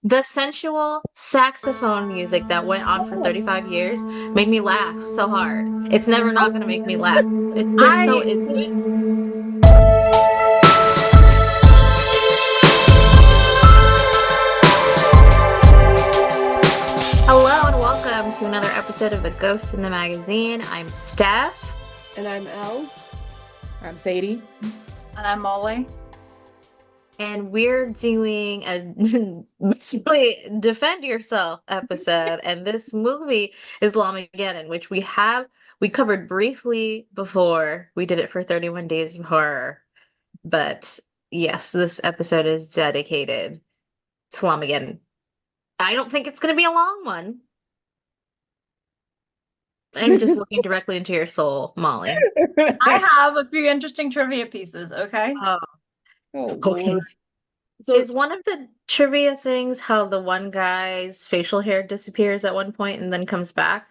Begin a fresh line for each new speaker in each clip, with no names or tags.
The sensual saxophone music that went on for 35 years made me laugh so hard. It's never not going to make me laugh. They're so
I
into it. Hello and welcome to another episode of The Ghost in the Magazine. I'm Steph.
And I'm Elle.
I'm Sadie.
and I'm Molly.
And we're doing a basically defend yourself episode. And this movie is Llamageddon, which we covered briefly before. We did it for 31 Days of Horror. But yes, this episode is dedicated to Llamageddon. I don't think it's going to be a long one. I'm just looking directly into your soul, Molly.
I have a few interesting trivia pieces, okay?
Oh,
Oh,
okay.
Lord.
So
Is one of the trivia things how the one guy's facial hair disappears at one point and then comes back?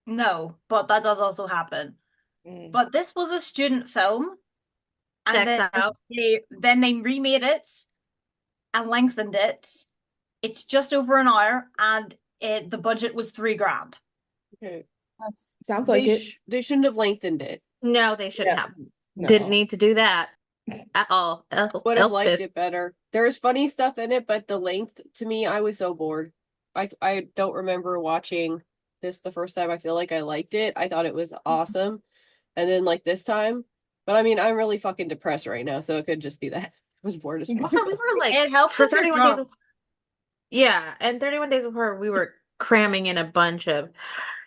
No, but that does also happen.
Mm.
But this was a student film, and
Checks
then
out.
they remade it and lengthened it. It's just over an hour, and the budget was $3,000.
okay.
Sounds like it.
They shouldn't have lengthened it.
No, they shouldn't
Yeah.
have.
No.
Didn't need to do that at all.
Would have liked
Elspeth.
it better. There was funny stuff in it, but the length, to me, I was so bored. I don't remember watching this the first time. I feel like I liked it. I thought it was awesome. And then like this time, but I mean, I'm really fucking depressed right now, so it could just be that. I was bored as fuck.
Also, we were like
It helps
for
if you're
31 days
drunk.
of yeah, and 31 Days of Horror, we were cramming in a bunch of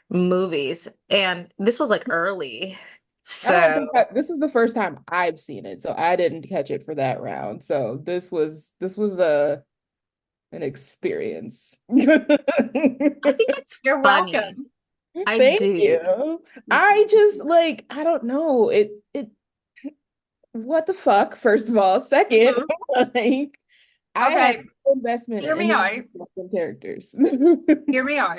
movies, and this was like early.
I don't
So
think this is the first time I've seen it, so I didn't catch it for that round. So this was an experience.
I think it's
You're
funny.
welcome.
I
Thank
do.
you. I just like I don't know it. What the fuck? First of all, second,
Mhm.
like I had
Okay,
no investment
hear
in
me
the
out.
fucking characters.
Hear me out.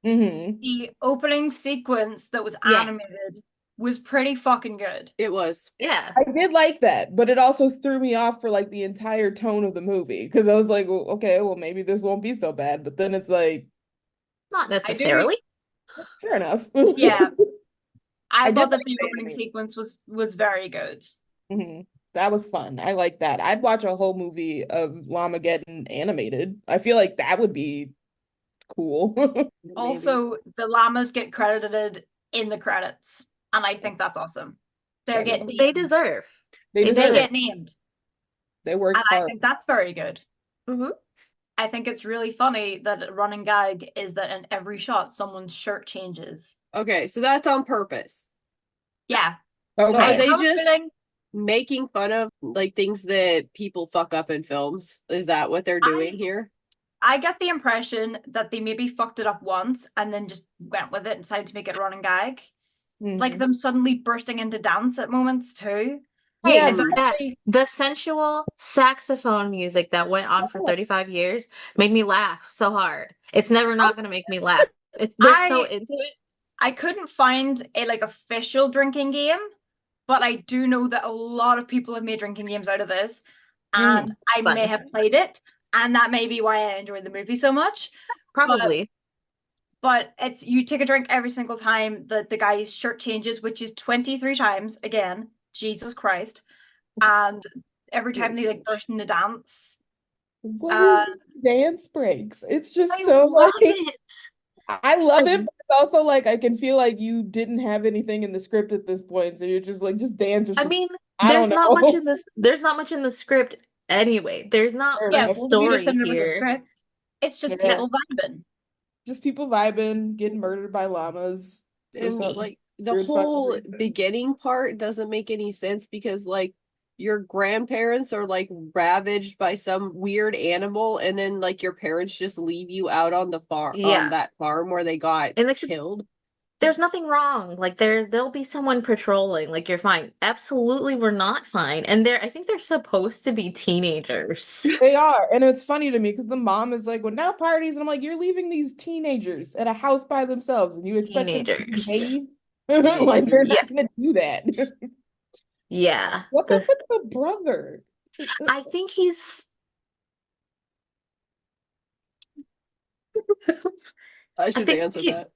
hmm
The opening sequence that was
Yeah.
animated was pretty fucking good.
It was.
Yeah.
I did like that, but it also threw me off for like the entire tone of the movie because I was like, well, okay, well maybe this won't be so bad, but then it's like,
Not
I do,
necessarily.
fair enough.
yeah. I
I did
thought that
like
the
the
opening
animation.
sequence was very good.
hmm That was fun. I like that. I'd watch a whole movie of Llamageddon animated. I feel like that would be cool.
Maybe.
Also, the llamas get credited in the credits, and I think that's awesome. They
That
get
is-
They
named.
deserve.
They
They
They
deserve
get
it.
named,
They worked
and I
hard.
think that's very good.
Hmm.
I think it's really funny that a running gag is that in every shot someone's shirt changes.
Okay, so that's on purpose.
Yeah.
So
Okay.
are
I
they
have a
just
feeling
making fun of like things that people fuck up in films? Is that what they're doing here?
I get the impression that they maybe fucked it up once and then just went with it and decided to make it a running gag. Like
Mhm.
them suddenly bursting into dance at moments too.
Hey,
Yeah,
that the sensual saxophone music that went on for 35 years made me laugh so hard. It's never not going to make me laugh. They're so
I
into it.
I couldn't find a like official drinking game, but I do know that a lot of people have made drinking games out of this, and I
Fun.
may have played it, and that may be why I enjoyed the movie so much.
Probably.
But it's you take a drink every single time that the guy's shirt changes, which is 23 times again. Jesus Christ. And every time they like burst into dance.
What
Uh,
is dance breaks? It's just
I
so
love
like
it.
I love it,
I-
but it's also like I can feel like you didn't have anything in the script at this point, so you're just like just dance or
I
something.
mean,
I don't know.
there's not much in the script anyway. There's not
Fair
a
yeah,
enough.
well, you just
story
said there was a
here.
script. It's just
Yeah.
people vibing.
Just people vibing, getting murdered by llamas or
And
something.
like the
Weird fucking
whole
reason.
beginning part doesn't make any sense because like your grandparents are like ravaged by some weird animal and then like your parents just leave you out on the farm on
Yeah.
that farm where they got
And
killed.
there's nothing wrong. Like there'll be someone patrolling. Like you're fine. Absolutely, we're not fine. And I think they're supposed to be teenagers.
They are. And it's funny to me because the mom is like, well, now parties. And I'm like, you're leaving these teenagers at a house by themselves and you expect them to
Teenagers.
behave? Like they're
Yeah.
not gonna do that.
Yeah.
What's up with the brother?
I think he's
I
I
should
think
answer that.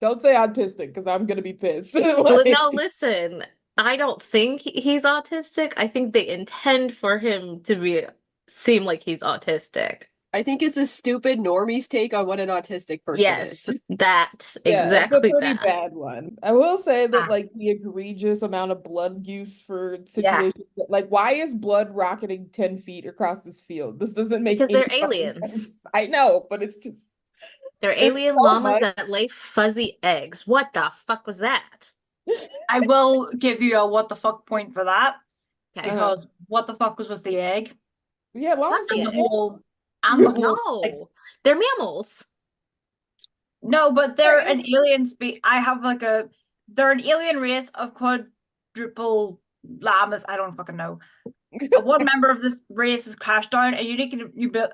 Don't say autistic because I'm gonna be pissed.
no, listen. I don't think he's autistic. I think they intend for him to be seem like he's autistic.
I think it's a stupid normie's take on what an autistic person
Yes,
is.
that
Yeah, it's a
exactly
pretty
that.
bad one. I will say that
Ah,
like the egregious amount of blood use for
yeah,
situations like why is blood rocketing 10 feet across this field? This doesn't make
because
any
they're
fucking
aliens.
sense. I know, but it's just
They're
it's
alien
so
llamas
much.
that lay fuzzy eggs. What the fuck was that?
I will give you a what the fuck point for that
Okay.
Uh-huh.
because what the fuck was with the egg
Yeah, llamas
Fuzzy
and the
lay
eggs?
whole and the
eggs.
whole like
No, they're mammals.
no, but they're
Right.
an alien species. I have like a they're an alien race of quadruple llamas. I don't fucking know. One member of this race is crashed down. A unique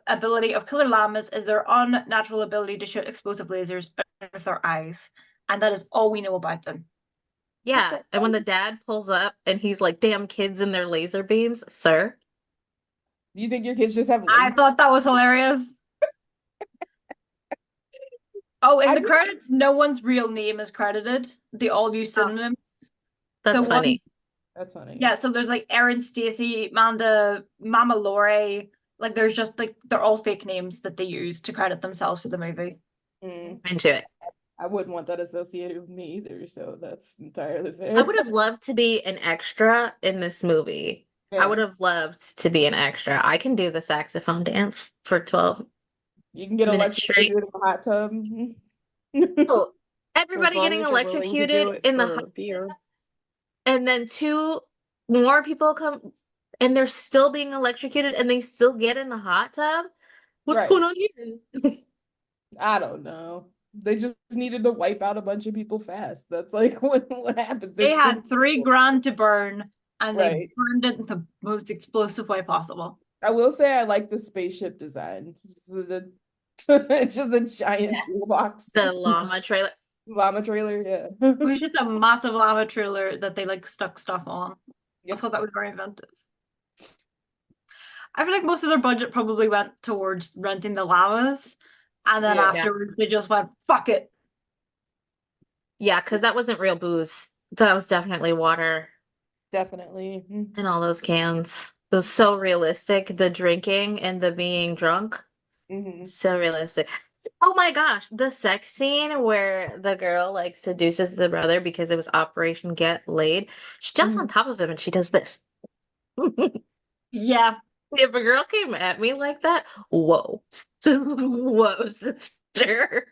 ability of killer llamas is their unnatural ability to shoot explosive lasers out of their eyes, and that is all we know about them.
What
Yeah,
the
and when the dad pulls up and he's like, "Damn kids in their laser beams, sir."
you think your kids just have
I
lazy?
thought that was hilarious. Oh, in
I
the
just
credits, no one's real name is credited. They all use
Oh,
synonyms. So
that's
one,
funny.
that's funny.
yeah. So there's like Erin, Stacy, Amanda, Mama Lori. Like there's just like they're all fake names that they use to credit themselves for the movie.
Mm.
I'm into it.
I wouldn't want that associated with me either, so that's entirely
I
fair.
would have loved to be an extra in this movie. I
Yeah.
would have loved to be an extra. I can do the saxophone dance for 12
You can get
minutes
electrocuted
straight.
in a hot tub.
Oh,
As
everybody
long
getting
as you're willing to do
electrocuted
it
in the hot,
for beer.
and then two more people come and they're still being electrocuted and they still get in the hot tub. What's going
Right.
on here?
I don't know. They just needed to wipe out a bunch of people fast. That's like what happens.
They
There's too many
had three
people.
grand to burn, and they
Right.
burned it in the most explosive way possible.
I will say I like the spaceship design. It's just a giant toolbox.
The llama trailer.
Llama trailer, yeah.
It was just a massive lava trailer that they like stuck stuff on. I
Yep.
thought that was very inventive. I feel like most of their budget probably went towards renting the llamas, and then
Yeah,
Yeah.
afterwards they just went, fuck it.
Yeah, because that wasn't real booze. That was definitely water
definitely.
in all those cans. It was so realistic, the drinking and the being drunk.
Hmm.
So realistic. Oh my gosh, the sex scene where the girl like seduces the brother because it was Operation Get Laid. She jumps on
Hmm.
top of him and she does this.
Yeah.
If a girl came at me like that, whoa. Whoa, sister.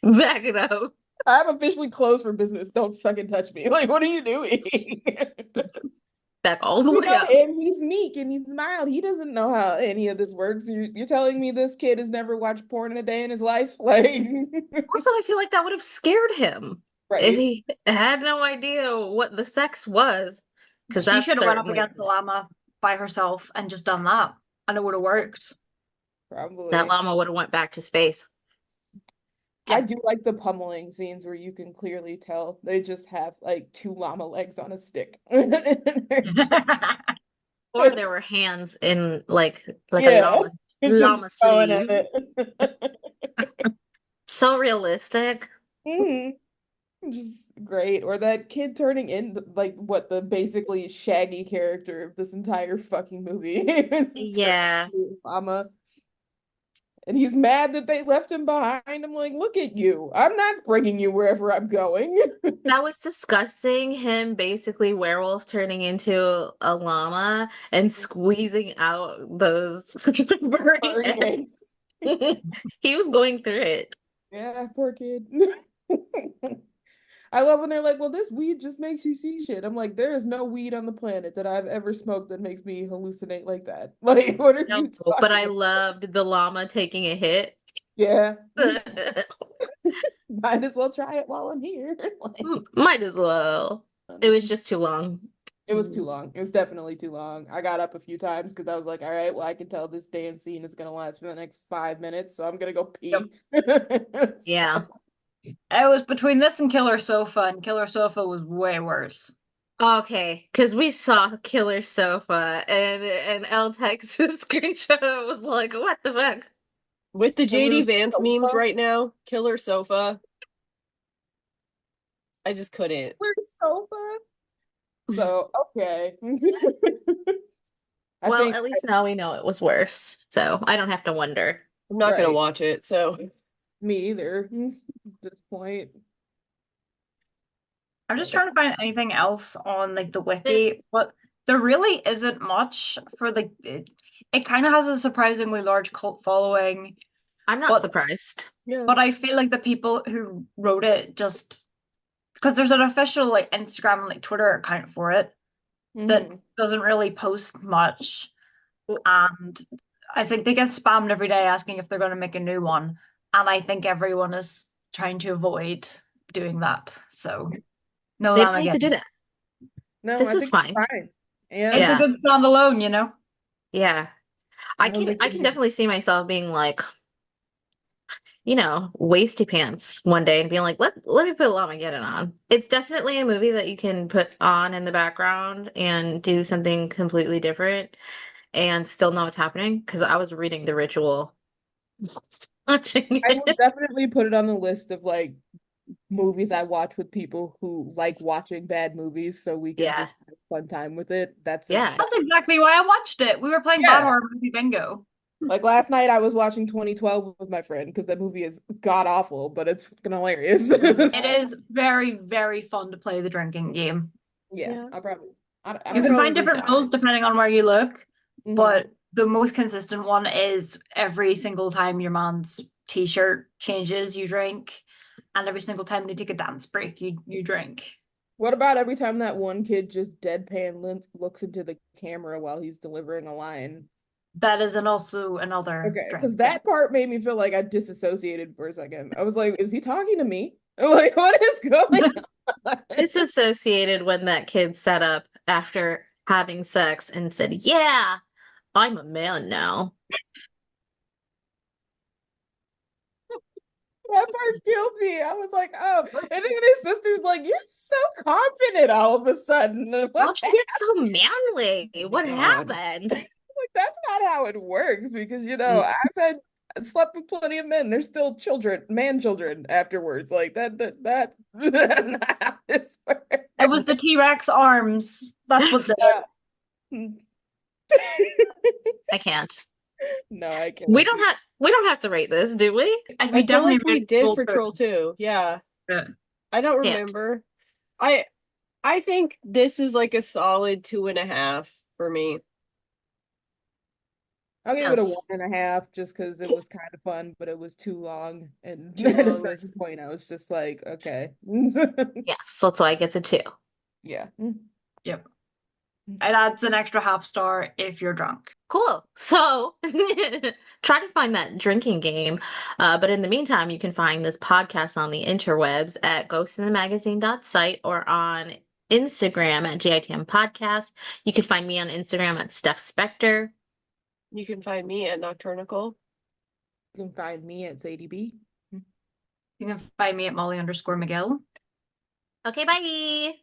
Back it up.
I'm officially closed for business. Don't fucking touch me. Like, what are you doing?
Back all the
You
way
know,
up.
and he's meek and he's mild. He doesn't know how any of this works. You're telling me this kid has never watched porn in a day in his life? Like,
Also, I feel like that would have scared him if
right.
he had no idea what the sex was, because
She
that's
should have went up
certainly
against the llama by herself and just done that, and it would have worked.
that
Probably.
llama would have went back to space.
I do like the pummeling scenes where you can clearly tell they just have like two llama legs on a stick.
Or there were hands in like a
Yeah, it's just
llama
going at
sleeve.
it.
So realistic.
Mhm. Just great. Or that kid turning in like what the basically shaggy character of this entire fucking movie is turning
Yeah.
into llama. And he's mad that they left him behind. I'm like, look at you. I'm not bringing you wherever I'm going.
That was disgusting. Him basically werewolf turning into a llama and squeezing out those furry
Furry
heads.
eggs.
He was going through it.
Yeah, poor kid. I love when they're like, well, this weed just makes you see shit. I'm like, there is no weed on the planet that I've ever smoked that makes me hallucinate like that. Like, what are
No,
you
but I
talking about?
loved the llama taking a hit.
Yeah. Might as well try it while I'm here. Like,
Might as well. It was just too long.
it was too long. It was definitely too long. I got up a few times because I was like, all right, well, I can tell this dance scene is gonna last for the next 5 minutes, so I'm gonna go
Yep.
pee.
Yeah.
So,
It was between this and Killer Sofa, and Killer Sofa was way worse.
Okay, because we saw Killer Sofa and Elle texted a screenshot. I was like, what the fuck?
With the
Killer
JD Vance memes
Sofa?
right now, Killer Sofa, I just couldn't.
Killer Sofa? So, okay. I
Well,
think,
at least now we know it was worse, so I don't have to wonder.
I'm not gonna
right,
watch it, so
me either at this point.
I'm just trying to find anything else on like the
This
wiki, but there really isn't much for like it kind of has a surprisingly large cult following,
I'm not
but
surprised.
yeah.
I feel like the people who wrote it just because there's an official like Instagram and like Twitter account for it that
Mhm.
doesn't really post much,
Well,
and I think they get spammed every day asking if they're going to make a new one, and I think everyone is trying to avoid doing that. So no
they don't need to do
Llamageddon.
that.
No,
This
I
is
think it's
fine.
fine. Yeah,
It's a
Yeah,
good standalone, you know?
yeah.
I don't think
I
they
can
need.
definitely see myself being like, waisty pants one day and being like, let me put Llamageddon on. It's definitely a movie that you can put on in the background and do something completely different and still know what's happening. Because I was reading The Ritual watching
I will
it.
definitely put it on the list of like movies I watch with people who like watching bad movies so we can
Yeah,
just have a fun time with it. That's it.
yeah.
That's exactly why I watched it. We were playing bad
Yeah.
horror movie bingo.
Like last night I was watching 2012 with my friend because that movie is god awful, but it's fucking hilarious.
It is very, very fun to play the drinking game.
Yeah,
Yeah.
I
You
don't
can
know.
find
Probably
different
die.
rules depending on where you look,
Mhm.
but the most consistent one is every single time your man's t-shirt changes, you drink, and every single time they take a dance break, you drink.
What about every time that one kid just deadpan looks into the camera while he's delivering a line?
That is also another
Okay, because
drink thing.
that part made me feel like I disassociated for a second. I was like, is he talking to me? Like, what is going on?
Disassociated when that kid sat up after having sex and said, "Yeah, I'm a man now."
That part killed me. I was like, oh. And then his sister's like, you're so confident all of a sudden. And
How'd
what
you get so manly? What
God.
happened?
Like, that's not how it works because,
Mm,
I've slept with plenty of men. They're still children, man children afterwards. Like, that's not how this
It was the
works.
T-Rex arms. That's what did it.
I can't.
No, I
We
can't.
don't have we don't have to rate this, do we?
And we
I feel
definitely
like we
made
did
Troll
for
2.
Troll 2. Yeah.
Yeah.
I don't
Yeah.
remember. I I think this is like a solid 2.5 for me.
I'll give it a one
Yes.
and a half just because it was kind of fun, but it was too long. And
Too
at a
long
certain
was
point, I was just like, okay.
Yes, that's why I get a 2.
Yeah.
Yep. It adds an extra half star if you're drunk.
Cool. So try to find that drinking game. But in the meantime, you can find this podcast on the interwebs at ghostinthemagazine.site or on Instagram at GITM Podcast. You can find me on Instagram at Steph Spector.
you can find me at Nocturnical.
You can find me at Sadie B.
You can find me at Molly_McGill.
Okay, bye.